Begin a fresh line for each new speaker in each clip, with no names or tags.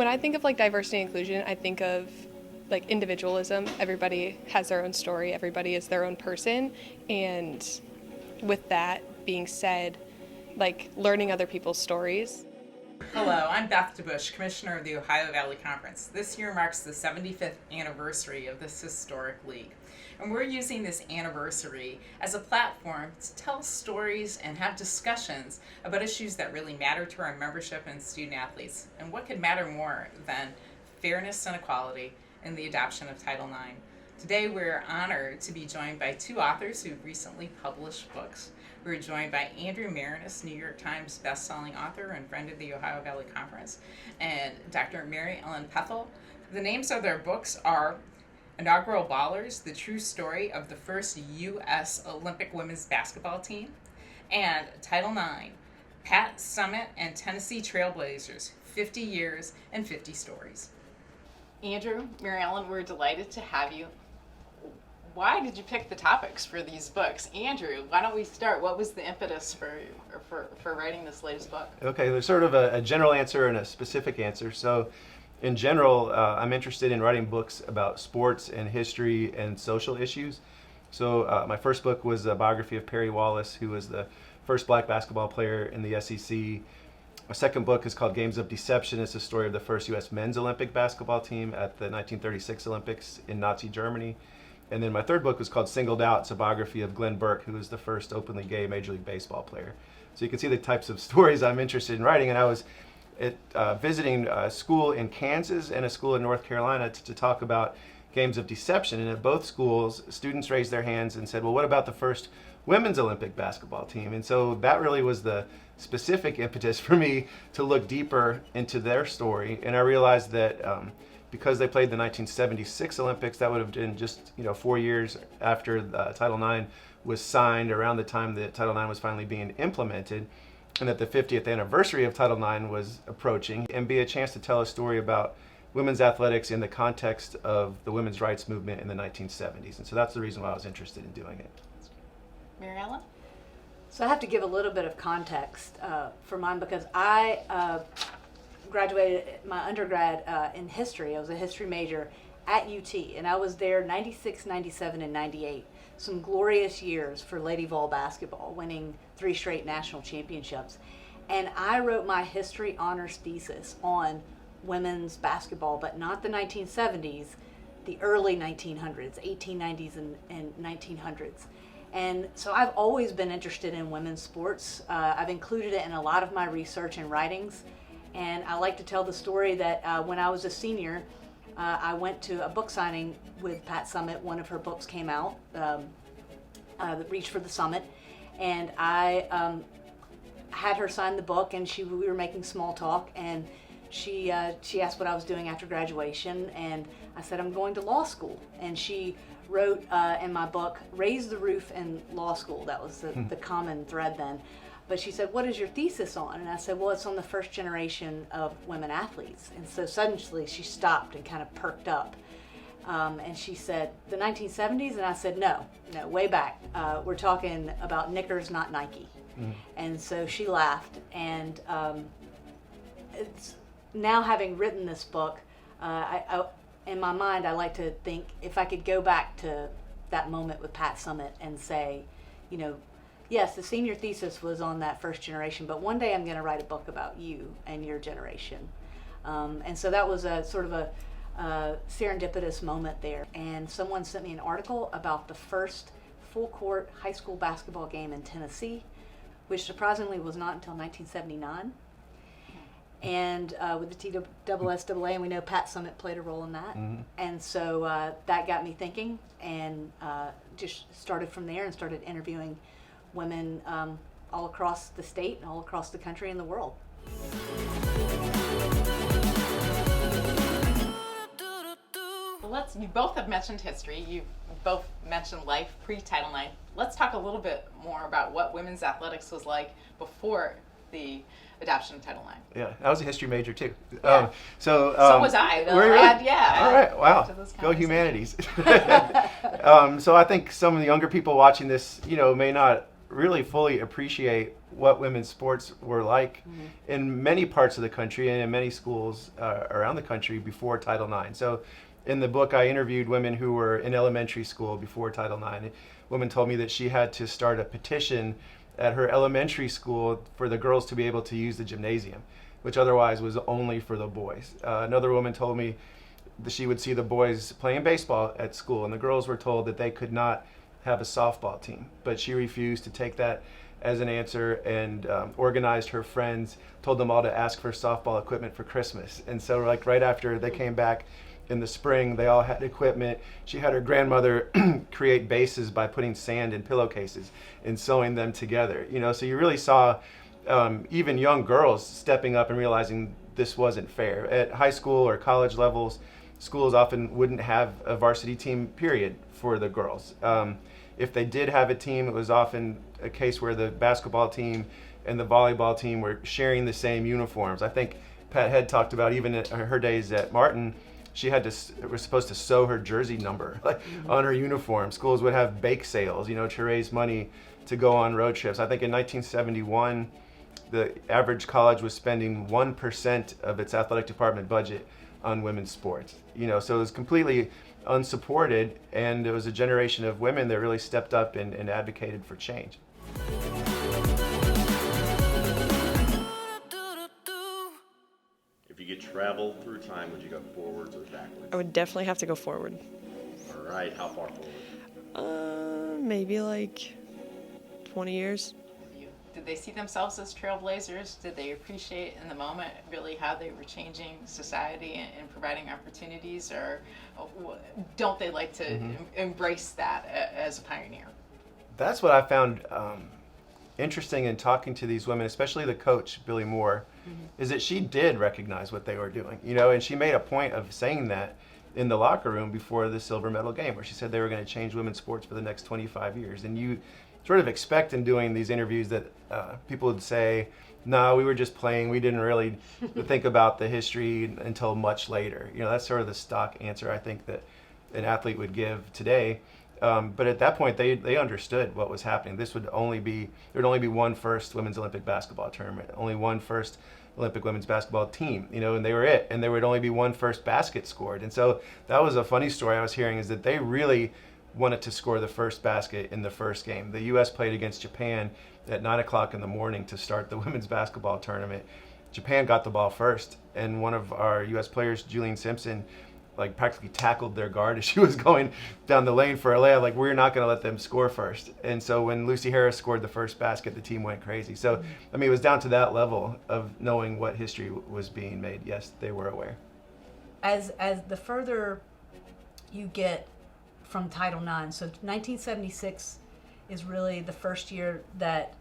When I think of like diversity and inclusion, I think of like individualism. Everybody has their own story. Everybody is their own person. And with that being said, like learning other people's stories.
Hello, I'm Beth DeBauche, Commissioner of the Ohio Valley Conference. This year marks the 75th anniversary of this historic league. And we're using this anniversary as a platform to tell stories and have discussions about issues that really matter to our membership and student athletes. And what could matter more than fairness and equality in the adoption of Title IX. Today we're honored to be joined by two authors who've recently published books. We're joined by Andrew Maraniss, New York Times best-selling author and friend of the Ohio Valley Conference, and Dr. Mary Ellen Pethel. The names of their books are Inaugural Ballers, The True Story of the First U.S. Olympic Women's Basketball Team, and Title IX, Pat Summitt and Tennessee Trailblazers, 50 Years and 50 Stories. Andrew, Mary Ellen, we're delighted to have you. Why did you pick the topics for these books? Andrew, why don't we start? What was the impetus for writing this latest book?
Okay, there's sort of a general answer and a specific answer. So in general, I'm interested in writing books about sports and history and social issues. So my first book was a biography of Perry Wallace, who was the first black basketball player in the SEC. My second book is called Games of Deception. It's the story of the first U.S. men's Olympic basketball team at the 1936 Olympics in Nazi Germany. And then my third book was called Singled Out. It's a biography of Glenn Burke, who was the first openly gay Major League Baseball player. So you can see the types of stories I'm interested in writing. And I was visiting a school in Kansas and a school in North Carolina to talk about Games of Deception. And at both schools, students raised their hands and said, well, what about the first women's Olympic basketball team? And so that really was the specific impetus for me to look deeper into their story. And I realized that because they played the 1976 Olympics, that would have been just 4 years after Title IX was signed, around the time that Title IX was finally being implemented, and that the 50th anniversary of Title IX was approaching, and be a chance to tell a story about women's athletics in the context of the women's rights movement in the 1970s. And so that's the reason why I was interested in doing it.
Mary Ellen?
So I have to give a little bit of context for mine, because I graduated my undergrad in history. I was a history major at UT, and I was there 96, 97, and 98. Some glorious years for Lady Vol basketball, winning 3 straight national championships. And I wrote my history honors thesis on women's basketball, but not the 1970s, the early 1900s, 1890s and 1900s. And so I've always been interested in women's sports. I've included it in a lot of my research and writings. And I like to tell the story that when I was a senior, I went to a book signing with Pat Summitt. One of her books came out, Reach for the Summit. And I had her sign the book, and we were making small talk. And she asked what I was doing after graduation. And I said, I'm going to law school. And she wrote in my book, Raise the Roof in Law School. That was the common thread then. But she said, what is your thesis on? And I said, well, it's on the first generation of women athletes. And so suddenly she stopped and kind of perked up. And she said, the 1970s? And I said, no, way back. We're talking about knickers, not Nike. Mm-hmm. And so she laughed. And it's now, having written this book, in my mind, I like to think if I could go back to that moment with Pat Summitt and say, yes, the senior thesis was on that first generation, but one day I'm going to write a book about you and your generation. And so that was a sort of a serendipitous moment there. And someone sent me an article about the first full-court high school basketball game in Tennessee, which surprisingly was not until 1979. And with the TSSAA, and we know Pat Summitt played a role in that. Mm-hmm. And so that got me thinking, and just started from there and started interviewing women all across the state and all across the country and the world.
Well, you both have mentioned history. You've both mentioned life pre-Title IX. Let's talk a little bit more about what women's athletics was like before the adoption of Title IX.
Yeah, I was a history major too.
Yeah.
So
was I.
Really?
Yeah.
All right. Wow. Go humanities. So I think some of the younger people watching this, may not really fully appreciate what women's sports were like in many parts of the country and in many schools around the country before Title IX. So in the book, I interviewed women who were in elementary school before Title IX. A woman told me that she had to start a petition at her elementary school for the girls to be able to use the gymnasium, which otherwise was only for the boys. Another woman told me that she would see the boys playing baseball at school, and the girls were told that they could not have a softball team. But she refused to take that as an answer and organized her friends, told them all to ask for softball equipment for Christmas. And so like right after they came back in the spring, they all had equipment. She had her grandmother create bases by putting sand in pillowcases and sewing them together. You know, so you really saw even young girls stepping up and realizing this wasn't fair. At high school or college levels, schools often wouldn't have a varsity team, period, for the girls. If they did have a team, it was often a case where the basketball team and the volleyball team were sharing the same uniforms. I think Pat had talked about even at her days at Martin, she was supposed to sew her jersey number on her uniform. Schools would have bake sales, you know, to raise money to go on road trips. I think in 1971, the average college was spending 1% of its athletic department budget on women's sports. You know, so it was completely unsupported, and it was a generation of women that really stepped up and advocated for change.
If you could travel through time, would you go forwards or backwards?
I would definitely have to go forward.
All right, how far forward?
Maybe like 20 years.
Did they see themselves as trailblazers? Did they appreciate in the moment really how they were changing society and providing opportunities, or don't they like to embrace that as a pioneer?
That's what I found interesting in talking to these women, especially the coach, Billy Moore, is that she did recognize what they were doing, you know, and she made a point of saying that in the locker room before the silver medal game, where she said they were going to change women's sports for the next 25 years. And you sort of expect in doing these interviews that people would say, no, we were just playing. We didn't really think about the history until much later. You know, that's sort of the stock answer I think that an athlete would give today. But at that point, they understood what was happening. There would only be one first women's Olympic basketball tournament, only one first Olympic women's basketball team, you know, and they were it. And there would only be one first basket scored. And so that was a funny story I was hearing, is that they really wanted to score the first basket in the first game. The U.S. played against Japan at 9 o'clock in the morning to start the women's basketball tournament. Japan got the ball first, and one of our U.S. players, Julian Simpson, like practically tackled their guard as she was going down the lane for a layup. Like, we're not going to let them score first. And so when Lucy Harris scored the first basket, the team went crazy. So, I mean, it was down to that level of knowing what history was being made. Yes, they were aware.
As the further you get from Title IX, so 1976 is really the first year that,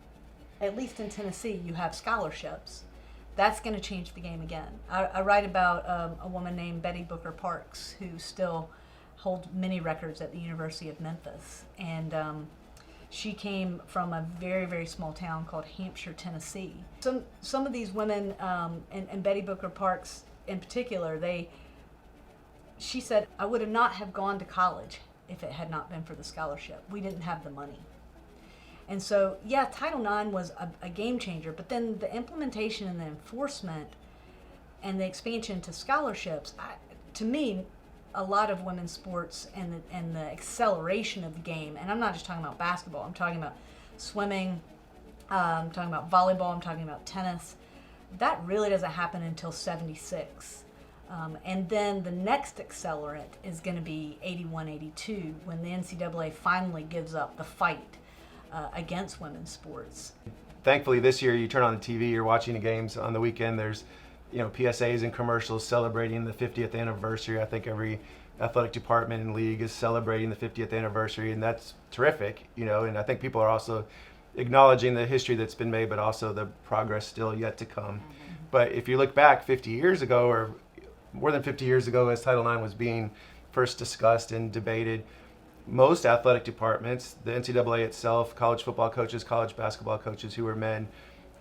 at least in Tennessee, you have scholarships. That's going to change the game again. I write about a woman named Betty Booker Parks, who still holds many records at the University of Memphis. And she came from a very, very small town called Hampshire, Tennessee. Some of these women, and Betty Booker Parks in particular, she said, I would have not have gone to college if it had not been for the scholarship. We didn't have the money. And so, yeah, Title IX was a game changer, but then the implementation and the enforcement and the expansion to scholarships, to me, a lot of women's sports and the acceleration of the game, and I'm not just talking about basketball, I'm talking about swimming, I'm talking about volleyball, I'm talking about tennis, that really doesn't happen until 76. And then the next accelerant is going to be 81-82, when the NCAA finally gives up the fight against women's sports.
Thankfully, this year you turn on the TV, you're watching the games on the weekend. There's, you know, PSAs and commercials celebrating the 50th anniversary. I think every athletic department and league is celebrating the 50th anniversary, and that's terrific, you know. And I think people are also acknowledging the history that's been made, but also the progress still yet to come. But if you look back 50 years ago, or more than 50 years ago, as Title IX was being first discussed and debated, most athletic departments, the NCAA itself, college football coaches, college basketball coaches who were men,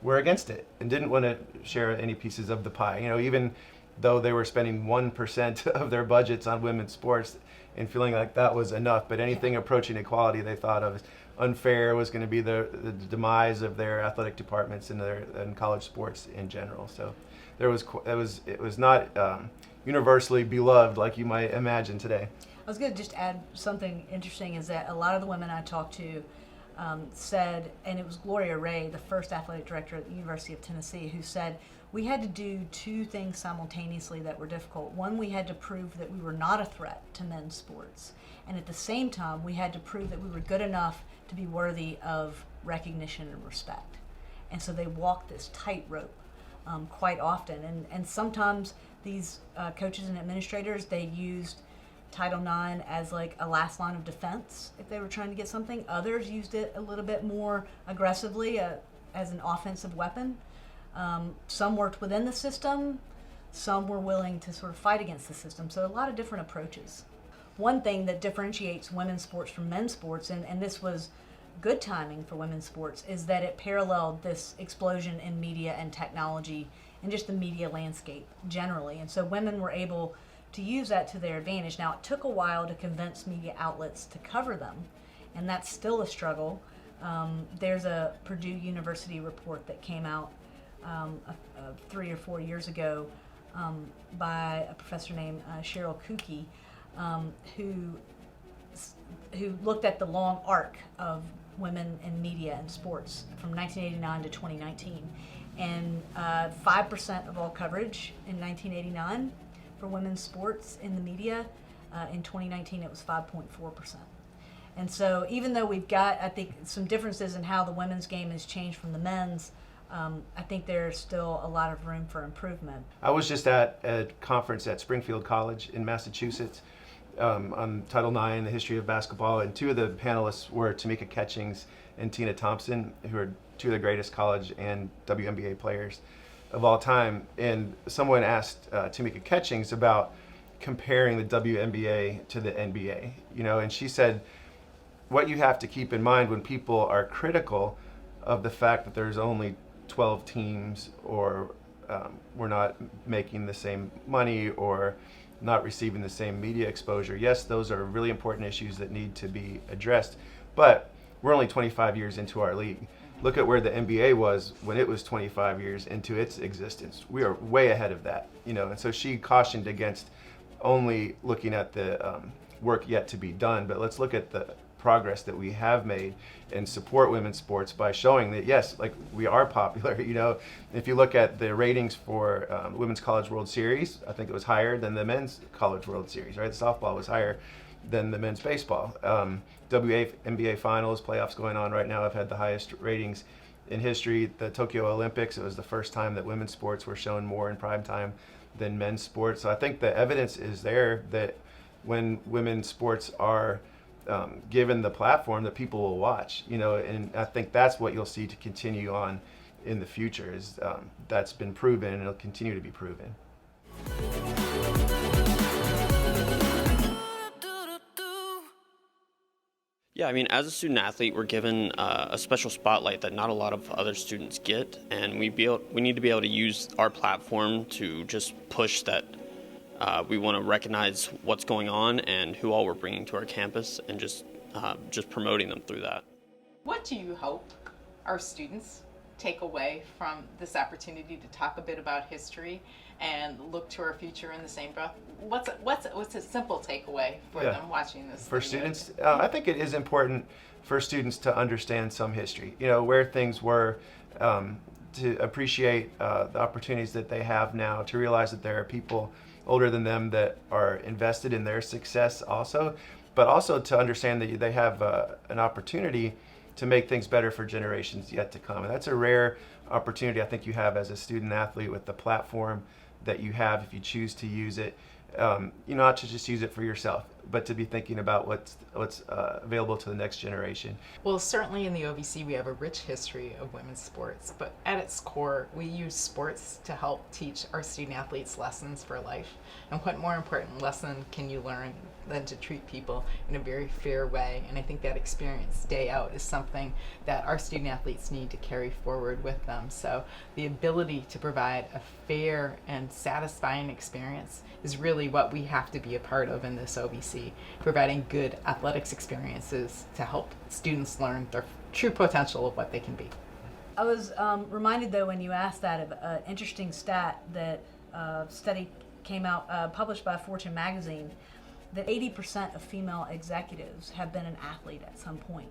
were against it and didn't want to share any pieces of the pie. You know, even though they were spending 1% of their budgets on women's sports and feeling like that was enough, but anything approaching equality they thought of as, unfair was going to be the demise of their athletic departments and college sports in general. So it was not universally beloved like you might imagine today.
I was going to just add something interesting is that a lot of the women I talked to said, and it was Gloria Ray, the first athletic director at the University of Tennessee, who said, we had to do two things simultaneously that were difficult. One, we had to prove that we were not a threat to men's sports. And at the same time, we had to prove that we were good enough to be worthy of recognition and respect. And so they walked this tightrope quite often. And sometimes these coaches and administrators, they used Title IX as like a last line of defense if they were trying to get something. Others used it a little bit more aggressively as an offensive weapon. Some worked within the system, some were willing to sort of fight against the system. So a lot of different approaches. One thing that differentiates women's sports from men's sports, and this was good timing for women's sports, is that it paralleled this explosion in media and technology and just the media landscape generally. And so women were able to use that to their advantage. Now, it took a while to convince media outlets to cover them, and that's still a struggle. There's a Purdue University report that came out 3 or 4 years ago by a professor named Cheryl Kuki, who looked at the long arc of women in media and sports from 1989 to 2019. And 5% of all coverage in 1989 for women's sports in the media. In 2019, it was 5.4%. And so even though we've got, I think, some differences in how the women's game has changed from the men's, I think there's still a lot of room for improvement.
I was just at a conference at Springfield College in Massachusetts on Title IX, the history of basketball, and two of the panelists were Tamika Catchings and Tina Thompson, who are two of the greatest college and WNBA players of all time. And someone asked Tamika Catchings about comparing the WNBA to the NBA, and she said, what you have to keep in mind when people are critical of the fact that there's only 12 teams, or we're not making the same money, or not receiving the same media exposure. Yes, those are really important issues that need to be addressed, but we're only 25 years into our league. Look at where the NBA was when it was 25 years into its existence. We are way ahead of that, and so she cautioned against only looking at the work yet to be done, but let's look at the progress that we have made and support women's sports by showing that, yes, like, we are popular. If you look at the ratings for Women's College World Series, I think it was higher than the Men's College World Series, right? The softball was higher than the men's baseball. NBA Finals, playoffs going on right now, have had the highest ratings in history. The Tokyo Olympics, it was the first time that women's sports were shown more in prime time than men's sports. So I think the evidence is there that when women's sports are given the platform, that people will watch, and I think that's what you'll see to continue on in the future, is that's been proven and it'll continue to be proven.
Yeah, I mean, as a student athlete, we're given a special spotlight that not a lot of other students get, and we need to be able to use our platform to just push that. We want to recognize what's going on and who all we're bringing to our campus, and just promoting them through that.
What do you hope our students take away from this opportunity to talk a bit about history and look to our future in the same breath? What's a simple takeaway for them watching this?
For students, I think it is important for students to understand some history, where things were, to appreciate the opportunities that they have now, to realize that there are people older than them that are invested in their success also, but also to understand that they have an opportunity to make things better for generations yet to come. And that's a rare opportunity I think you have as a student athlete with the platform that you have if you choose to use it. Not to just use it for yourself, but to be thinking about what's available to the next generation.
Well, certainly in the OVC we have a rich history of women's sports, but at its core we use sports to help teach our student athletes lessons for life. And what more important lesson can you learn than to treat people in a very fair way? And I think that experience day out is something that our student athletes need to carry forward with them. So the ability to provide a fair and satisfying experience is really what we have to be a part of in this OVC. OVC, providing good athletics experiences to help students learn their true potential of what they can be.
I was reminded, though, when you asked that, of an interesting stat that study came out, published by Fortune magazine, that 80% of female executives have been an athlete at some point.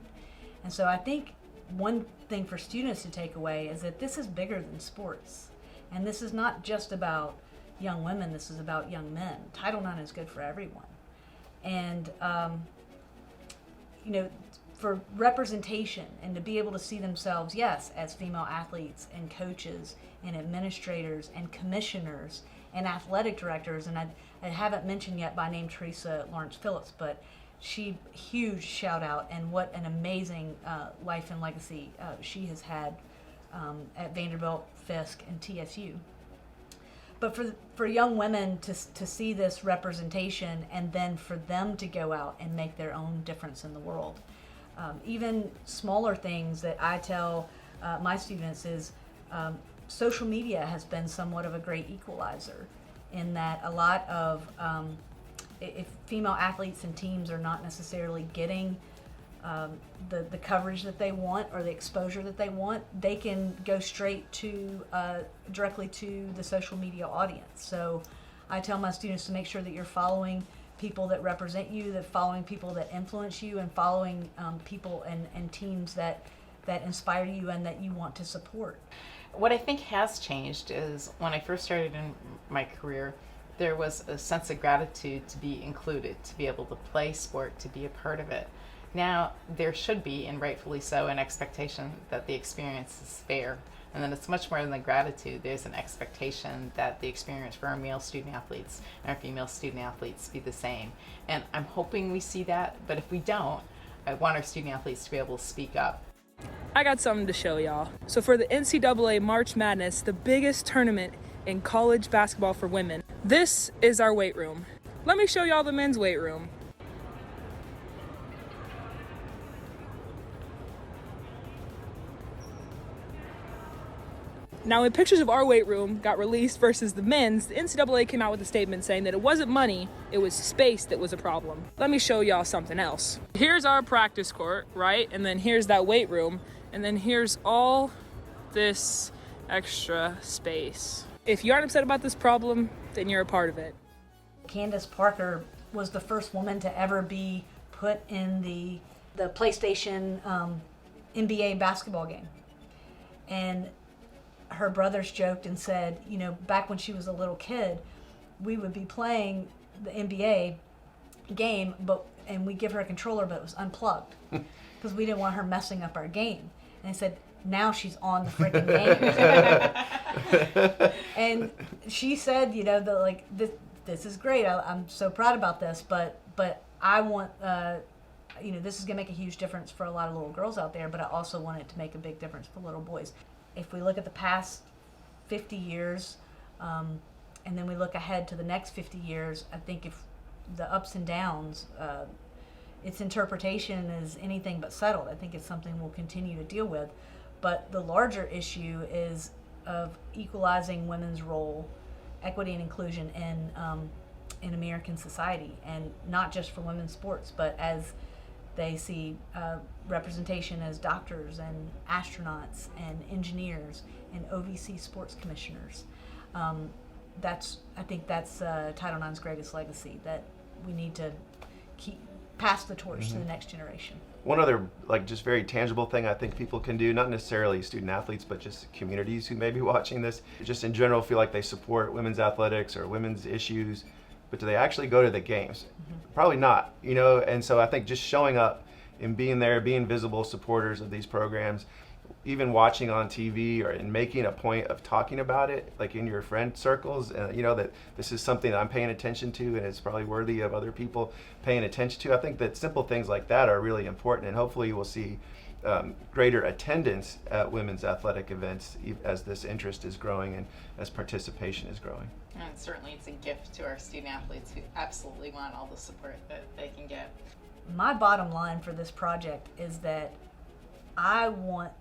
And so I think one thing for students to take away is that this is bigger than sports. And this is not just about young women, this is about young men. Title IX is good for everyone. And, for representation and to be able to see themselves, yes, as female athletes and coaches and administrators and commissioners and athletic directors. And I haven't mentioned yet by name Teresa Lawrence Phillips, but she, huge shout out, and what an amazing life and legacy she has had at Vanderbilt, Fisk, and TSU. But for young women to see this representation and then for them to go out and make their own difference in the world. Even smaller things that I tell my students is social media has been somewhat of a great equalizer, in that a lot of if female athletes and teams are not necessarily getting the coverage that they want or the exposure that they want, they can go straight to directly to the social media audience. So I tell my students to make sure that you're following people that represent you, that following people that influence you, and following people and teams that inspire you and that you want to support.
What I think has changed is when I first started in my career, there was a sense of gratitude to be included, to be able to play sport, to be a part of it. Now there should be, and rightfully so, an expectation that the experience is fair. And then it's much more than the gratitude. There's an expectation that the experience for our male student athletes and our female student athletes be the same. And I'm hoping we see that, but if we don't, I want our student athletes to be able to speak up.
I got something to show y'all. So for the NCAA March Madness, the biggest tournament in college basketball for women, this is our weight room. Let me show y'all the men's weight room. Now, when pictures of our weight room got released versus the men's, the NCAA came out with a statement saying that it wasn't money, it was space that was a problem. Let me show y'all something else. Here's our practice court, right? And then here's that weight room. And then here's all this extra space. If you aren't upset about this problem, then you're a part of it.
Candace Parker was the first woman to ever be put in the PlayStation NBA basketball game. And her brothers joked and said, back when she was a little kid, we would be playing the NBA game, and we give her a controller, but it was unplugged because we didn't want her messing up our game. And they said, now she's on the freaking game. And she said, this is great. I'm so proud about this, but I want, this is gonna make a huge difference for a lot of little girls out there, but I also want it to make a big difference for little boys. If we look at the past 50 years, and then we look ahead to the next 50 years, I think if the ups and downs, its interpretation is anything but settled. I think it's something we'll continue to deal with. But the larger issue is of equalizing women's role, equity and inclusion in American society, and not just for women's sports, but as they see representation as doctors and astronauts and engineers and OVC sports commissioners. I think that's Title IX's greatest legacy, that we need to pass the torch to the next generation.
One other, just very tangible thing I think people can do, not necessarily student athletes, but just communities who may be watching this, just in general feel like they support women's athletics or women's issues, but do they actually go to the games? Probably not, and so I think just showing up and being there, being visible supporters of these programs, even watching on TV and making a point of talking about it, like in your friend circles, that this is something that I'm paying attention to and it's probably worthy of other people paying attention to. I think that simple things like that are really important, and hopefully we'll see greater attendance at women's athletic events as this interest is growing and as participation is growing.
And certainly it's a gift to our student athletes who absolutely want all the support that they can get.
My bottom line for this project is that I want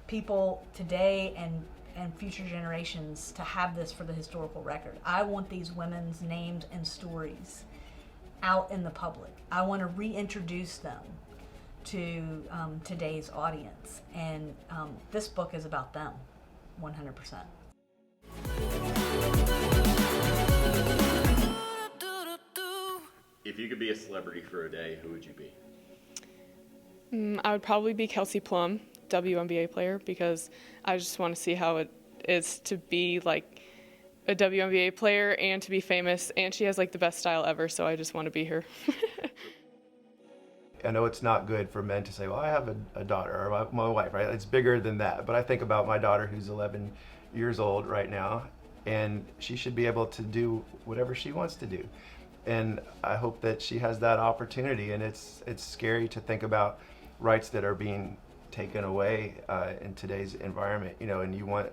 people today and future generations to have this for the historical record. I want these women's names and stories out in the public. I want to reintroduce them to today's audience, and this book is about them, 100%.
If you could be a celebrity for a day, who would you be?
I would probably be Kelsey Plum, WNBA player, because I just want to see how it is to be like a WNBA player and to be famous, and she has like the best style ever, so I just want to be her.
I know it's not good for men to say, well, I have a daughter or my wife, right? It's bigger than that. But I think about my daughter who's 11 years old right now, and she should be able to do whatever she wants to do. And I hope that she has that opportunity. And it's scary to think about rights that are being taken away in today's environment, you know, and you want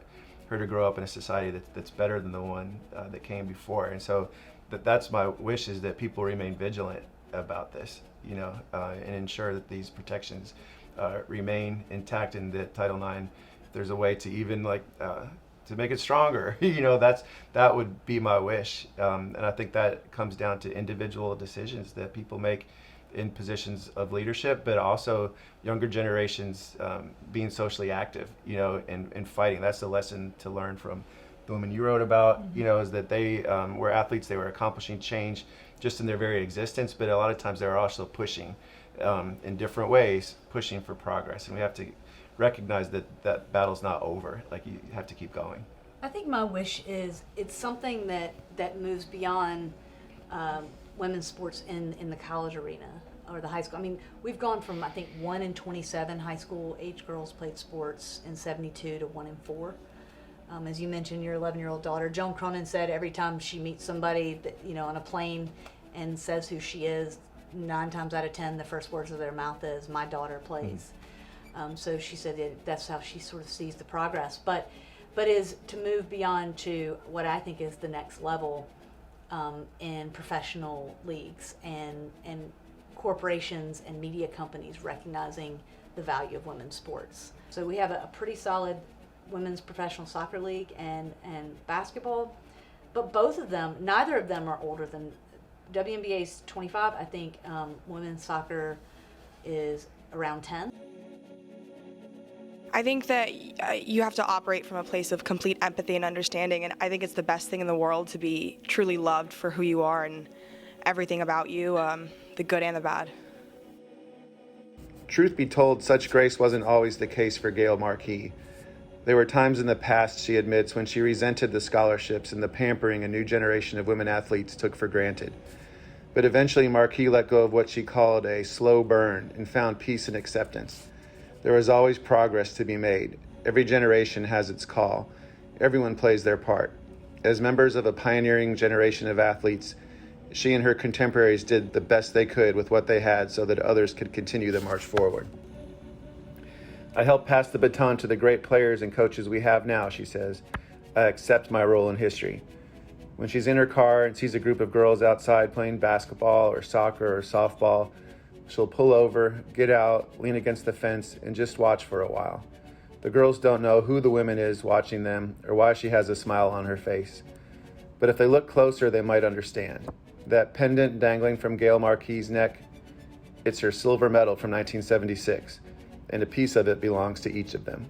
her to grow up in a society that's better than the one that came before. And so that's my wish, is that people remain vigilant about this, you know, and ensure that these protections remain intact, and that Title IX, if there's a way to even to make it stronger, you know, that would be my wish. And I think that comes down to individual decisions that people make in positions of leadership, but also younger generations being socially active, you know, and fighting. That's the lesson to learn from the women you wrote about, you know, is that they were athletes, they were accomplishing change just in their very existence, but a lot of times they were also pushing in different ways, pushing for progress. And we have to recognize that battle's not over. Like, you have to keep going.
I think my wish is it's something that moves beyond women's sports in the college arena or the high school. I mean, we've gone from, I think, 1 in 27 high school age girls played sports in 72 to 1 in 4. As you mentioned, your 11-year-old daughter, Joan Cronin said every time she meets somebody that, you know, on a plane and says who she is, 9 times out of 10, the first words of their mouth is, "My daughter plays." So she said that's how she sort of sees the progress. But is to move beyond to what I think is the next level in professional leagues and corporations and media companies recognizing the value of women's sports. So we have a pretty solid women's professional soccer league and basketball, but both of them, neither of them are older than WNBA's 25. I think women's soccer is around 10.
I think that you have to operate from a place of complete empathy and understanding, and I think it's the best thing in the world to be truly loved for who you are and everything about you, the good and the bad.
Truth be told, such grace wasn't always the case for Gail Markey. There were times in the past, she admits, when she resented the scholarships and the pampering a new generation of women athletes took for granted. But eventually Markey let go of what she called a slow burn and found peace and acceptance. There was always progress to be made. Every generation has its call. Everyone plays their part. As members of a pioneering generation of athletes, she and her contemporaries did the best they could with what they had so that others could continue the march forward. I helped pass the baton to the great players and coaches we have now, she says. I accept my role in history. When she's in her car and sees a group of girls outside playing basketball or soccer or softball, she'll pull over, get out, lean against the fence, and just watch for a while. The girls don't know who the woman is watching them or why she has a smile on her face. But if they look closer, they might understand. That pendant dangling from Gail Markey's neck, it's her silver medal from 1976, and a piece of it belongs to each of them.